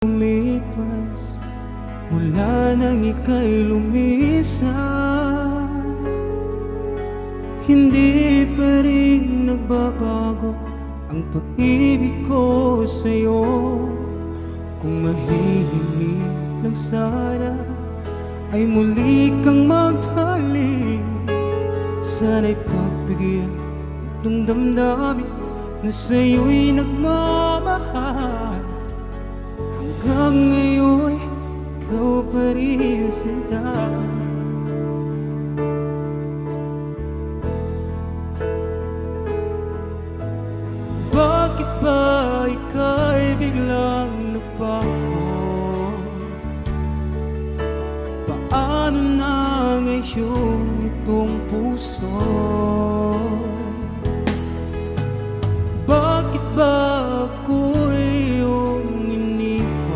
lumipas mula nang ika'y lumisan, hindi pa rin nagbabago ang pag-ibig ko sa'yo. Kung mahihingi lang sana ay muli kang maghalik, sana'y pagbigyan itong damdamin na sa'yo'y nagmamahal. Hanggang ngayon, ikaw pa rin sinta. Bakit ba ika'y biglang nagbago? Paano na ngayon itong puso?